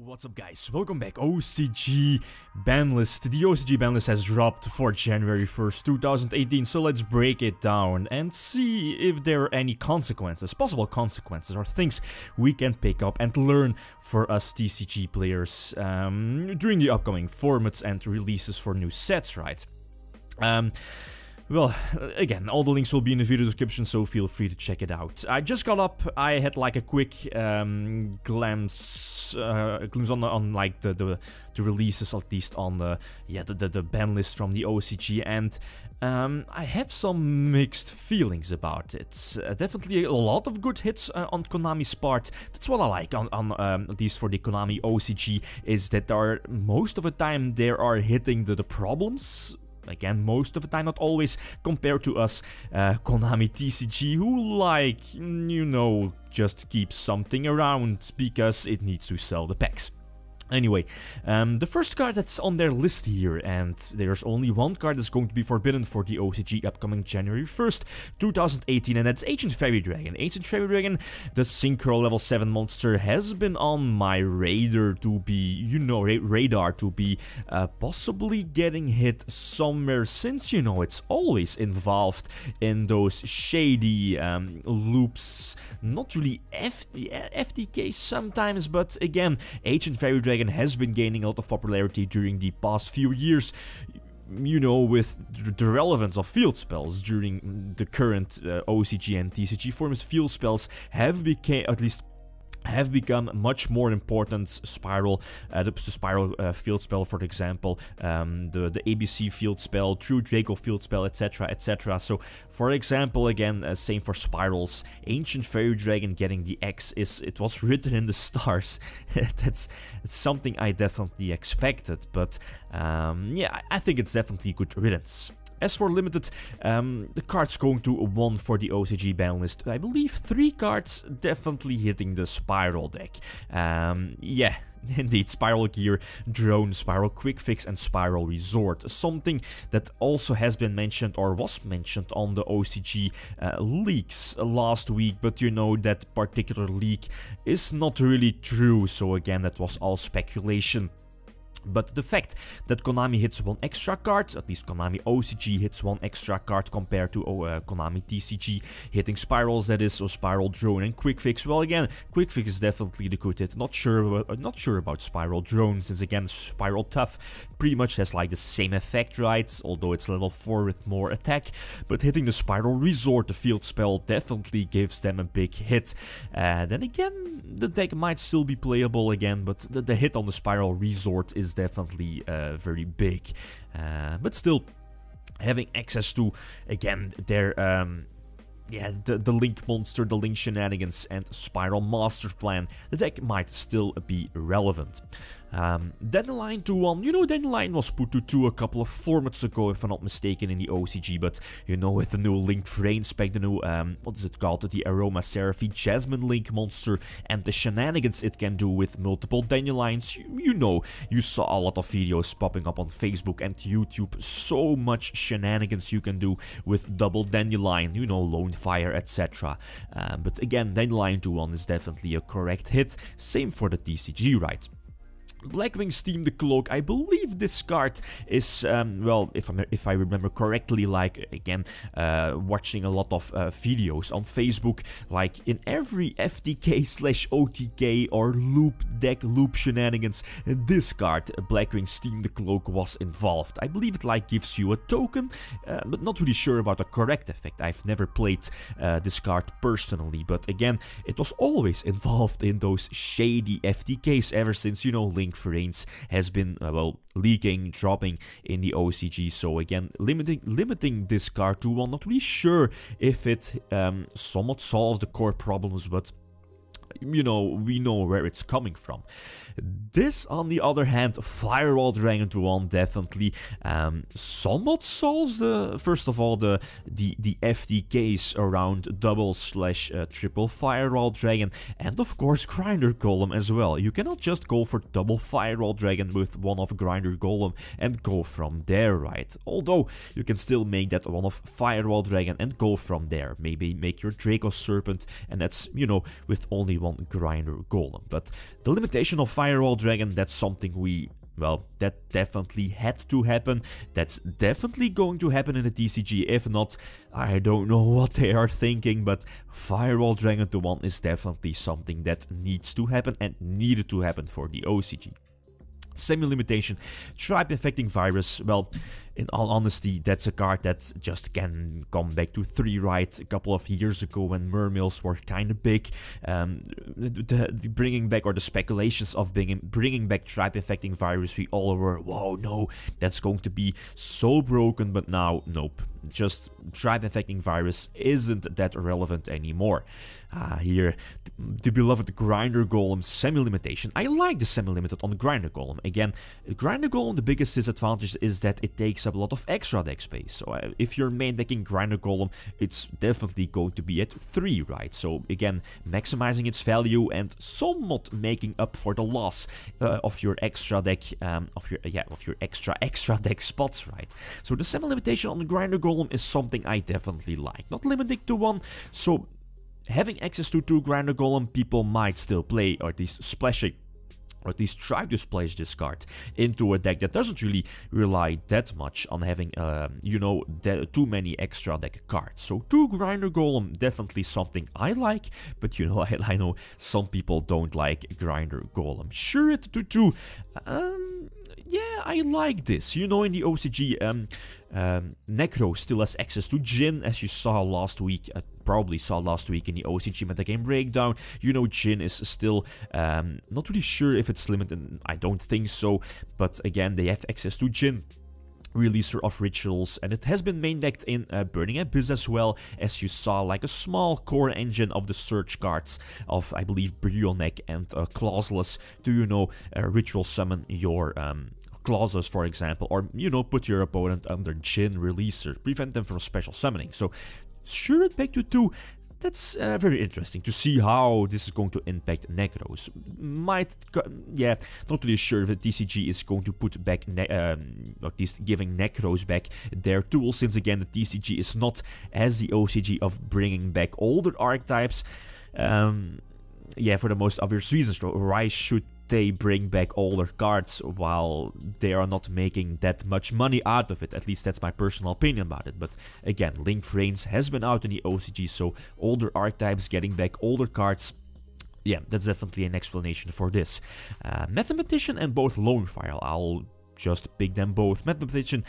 What's up guys, welcome back. OCG BANLIST. The OCG BANLIST has dropped for January 1st, 2018, so let's break it down and see if there are any consequences, possible consequences or things we can pick up and learn for us TCG players during the upcoming formats and releases for new sets, right? Well, again, all the links will be in the video description, so feel free to check it out. I just got up, I had like a quick glimpse on like the releases, at least on the ban list from the OCG, and I have some mixed feelings about it. Definitely a lot of good hits on Konami's part. That's what I like on at least for the Konami OCG, is that most of the time they are hitting the problems. Again, most of the time, not always, compared to us, Konami TCG, who like, you know, just keep something around because it needs to sell the packs. Anyway, the first card that's on their list here, and there's only one card that's going to be forbidden for the OCG upcoming January 1st, 2018, and that's Ancient Fairy Dragon. Ancient Fairy Dragon, the Synchro level 7 monster, has been on my radar to be, you know, possibly getting hit somewhere, since, you know, it's always involved in those shady loops, not really FTK sometimes, but again, Ancient Fairy Dragon has been gaining a lot of popularity during the past few years, you know, with the relevance of field spells during the current OCG and TCG formats. Field spells have become much more important. Spiral, the Spiral field spell, for example, the ABC field spell, True Draco field spell, etc, etc. So, for example, again, same for Spirals, Ancient Fairy Dragon getting the X it was written in the stars. That's something I definitely expected, but yeah, I think it's definitely good riddance. As for limited, the cards going to 1 for the OCG ban list. I believe 3 cards definitely hitting the Spiral deck. Yeah, indeed, Spiral Gear, Drone, Spiral Quick Fix, and Spiral Resort. Something that also has been mentioned, or was mentioned, on the OCG leaks last week, but you know, that particular leak is not really true, so again, that was all speculation. But the fact that Konami hits 1 extra card, at least Konami OCG hits 1 extra card compared to Konami TCG hitting Spirals, that is, so Spiral, Drone, and Quick Fix. Well, again, Quick Fix is definitely the good hit. Not sure about Spiral Drone, since again, Spiral Tough pretty much has like the same effect, right? Although it's level 4 with more attack. But hitting the Spiral Resort, the field spell, definitely gives them a big hit. Then again, the deck might still be playable again, but the hit on the Spiral Resort is definitely very big. But still, having access to, again, their yeah, the Link Monster, the Link Shenanigans, and Spiral Master Plan, the deck might still be relevant. Dandelion to 1, you know, Dandelion was put to 2 a couple of formats ago, if I'm not mistaken, in the OCG, but you know, with the new Link Frame spec, the new, what is it called, the Aroma Seraphie Jasmine Link monster, and the shenanigans it can do with multiple Dandelions, you know, you saw a lot of videos popping up on Facebook and YouTube, so much shenanigans you can do with double Dandelion, you know, Lonefire, etc. But again, Dandelion to 1 is definitely a correct hit, same for the TCG, right? Blackwing Steam the Cloak, I believe this card is, well, if I remember correctly, like, again, watching a lot of videos on Facebook, like, in every FTK/OTK or loop shenanigans, this card, Blackwing Steam the Cloak, was involved. I believe it, like, gives you a token, but not really sure about the correct effect. I've never played this card personally, but again, it was always involved in those shady FTKs ever since, you know, Link Frames has been, well, leaking, dropping in the OCG, so again, limiting this card to 1, not really sure if it somewhat solves the core problems, but you know, we know where it's coming from. This, on the other hand, Firewall Dragon to 1 definitely somewhat solves the, first of all, the FTKs around double/triple Firewall Dragon, and of course Grinder Golem as well. You cannot just go for double Firewall Dragon with 1-off Grinder Golem and go from there, right? Although you can still make that 1-off Firewall Dragon and go from there. Maybe make your Draco Serpent, and that's, you know, with only want Grinder Golem. But the limitation of Firewall Dragon, that's something well, that definitely had to happen. That's definitely going to happen in the TCG. If not, I don't know what they are thinking, but Firewall Dragon to 1 is definitely something that needs to happen and needed to happen for the OCG. Semi-limitation, Tribe Infecting Virus, well, in all honesty, that's a card that just can come back to 3 right a couple of years ago when Mermills were kind of big. The bringing back, or the speculations of bringing back Tribe Infecting Virus, we all were, whoa, no, that's going to be so broken, but now, nope. Just Tribe Infecting Virus isn't that relevant anymore. Here, the beloved Grinder Golem semi-limitation. I like the semi-limited on Grinder Golem. Again, Grinder Golem, the biggest disadvantage is that it takes up a lot of extra deck space. So if you're main decking Grinder Golem, it's definitely going to be at 3, right? So again, maximizing its value and somewhat making up for the loss of your extra deck, of your extra deck spots, right? So the semi-limitation on the Grinder Golem is something I definitely like. Not limited to 1, so having access to 2 Grinder Golem, people might still play, or at least splashing, or at least try to splash this card into a deck that doesn't really rely that much on having, you know, too many extra deck cards. So 2 Grinder Golem, definitely something I like, but you know, I know some people don't like Grinder Golem. Sure, at 2-2, yeah, I like this. You know, in the OCG, Necro still has access to Jin, as you saw last week. Probably saw last week in the OCG metagame breakdown. You know, Jin is still not really sure if it's limited. I don't think so. But again, they have access to Jin, releaser of rituals, and it has been main decked in Burning Abyss as well, as you saw, like a small core engine of the search cards of, I believe, Brionek and Clauseless to, you know, ritual summon your Clauseless, for example, or, you know, put your opponent under Jin releaser, prevent them from special summoning. So sure, it back to 2. That's very interesting to see how this is going to impact Necros. Yeah, not really sure if the TCG is going to put back, at least giving Necros back their tools, since again the TCG is not as the OCG of bringing back older archetypes. Yeah, for the most obvious reasons. Why should they bring back older cards while they are not making that much money out of it? At least that's my personal opinion about it. But again, Link Vrains has been out in the OCG, so older archetypes getting back older cards, yeah, that's definitely an explanation for this. Mathematician and both Lonefire, I'll just pick them both. Mathematician,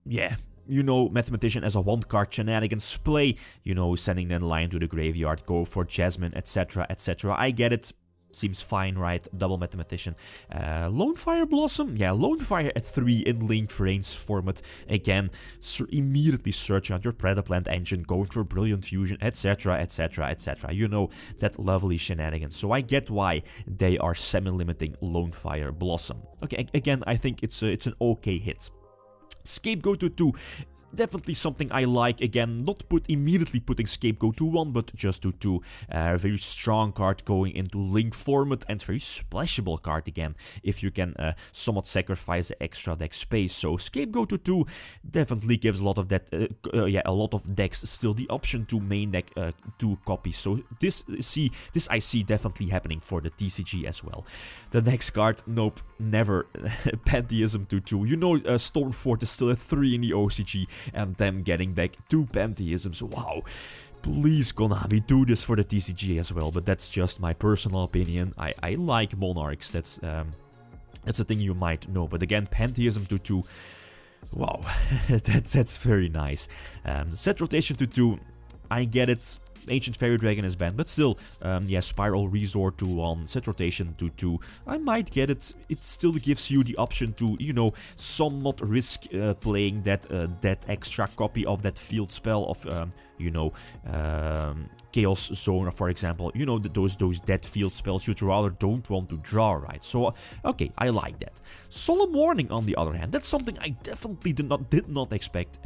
yeah, you know, Mathematician as a 1-card shenanigans play, you know, sending then Lion to the graveyard, go for Jasmine, etc, etc. I get it. Seems fine, right? Double Mathematician. Lonefire Blossom. Yeah, Lonefire at 3 in Link Vrains format. Again, immediately searching out your Predaplant engine, going for Brilliant Fusion, etc, etc, etc. You know, that lovely shenanigans. So I get why they are semi-limiting Lonefire Blossom. Okay, again, I think it's an okay hit. Scapegoat to 2. Definitely something I like. Again, not immediately putting Scapegoat to 1, but just to 2. Very strong card going into Link format, and very splashable card again, if you can somewhat sacrifice the extra deck space. So Scapegoat to 2 definitely gives a lot of that, yeah, a lot of decks still the option to main deck 2 copies. So this I see definitely happening for the TCG as well. The next card, nope, never. Pantheism to 2. You know, Stormfort is still at 3 in the OCG. And them getting back 2 Pantheisms. Wow. Please, Konami, do this for the TCG as well. But that's just my personal opinion. I like Monarchs. That's a thing you might know. But again, Pantheism to 2. Wow. that's very nice. Set rotation to 2. I get it. Ancient Fairy Dragon is banned, but still, yeah, Spiral Resort to 1, set rotation to 2. I might get it. It still gives you the option to, you know, somewhat risk playing that extra copy of that field spell of, you know, Chaos Zone, for example. You know, those dead field spells you rather don't want to draw, right? So, okay, I like that. Solemn Warning, on the other hand, that's something I definitely did not expect.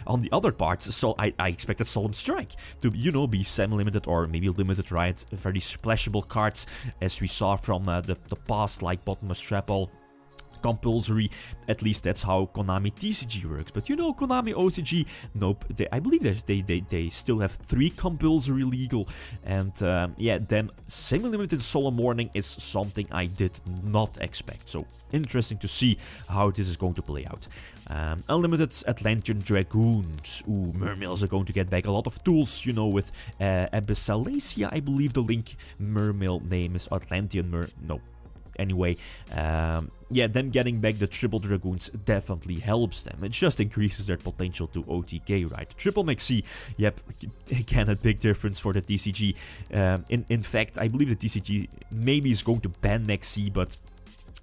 On the other parts, so I expected Solemn Strike to, you know, be semi-limited or maybe limited, right? Very splashable cards, as we saw from the past, like Bottomless Trapple. compulsory. At least that's how Konami TCG works. But you know, Konami OCG, nope. I believe they still have 3 compulsory legal. And yeah, then semi-limited Solemn Warning is something I did not expect. So interesting to see how this is going to play out. Unlimited Atlantean Dragoons. Ooh, Mermails are going to get back a lot of tools, you know, with Abyssalacia, I believe the link Mermail name is Atlantean no. Anyway, yeah, them getting back the triple Dragoons definitely helps them. It just increases their potential to OTK, right? Triple Maxi, yep, again a big difference for the TCG. In fact, I believe the TCG maybe is going to ban Maxi, but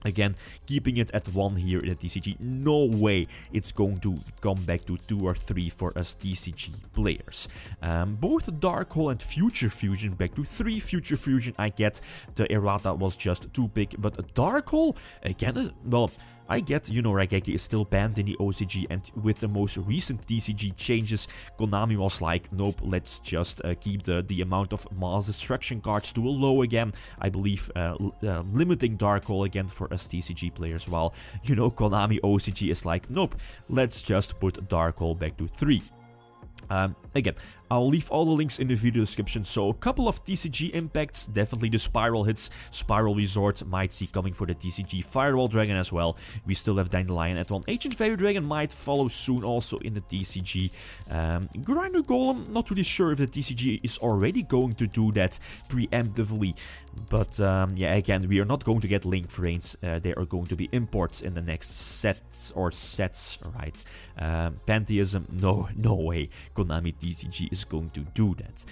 again, keeping it at 1 here in the TCG, no way it's going to come back to 2 or 3 for us TCG players. Both Dark Hole and Future Fusion back to 3. Future Fusion, I get the errata was just too big, but a Dark Hole, again, well, I get, you know, Raigeki is still banned in the OCG, and with the most recent TCG changes, Konami was like, nope, let's just keep the amount of mass destruction cards to a low again. I believe limiting Dark Hole again for us TCG players, while, you know, Konami OCG is like, nope, let's just put Dark Hole back to 3. Again, I'll leave all the links in the video description, so a couple of TCG impacts, definitely the Spiral hits, Spiral Resort might see coming for the TCG, Firewall Dragon as well, we still have Dandelion at 1, Ancient Fairy Dragon might follow soon also in the TCG, Grinder Golem, not really sure if the TCG is already going to do that preemptively, but yeah, again, we are not going to get Link Frames, they are going to be imports in the next sets, right, Pantheism, no way, Konami TCG is going to do that.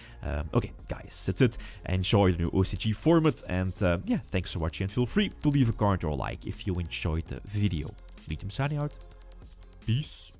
Okay, guys, that's it. Enjoy the new OCG format, and yeah, thanks for watching, and feel free to leave a comment or a like if you enjoyed the video. Lithium signing out. Peace.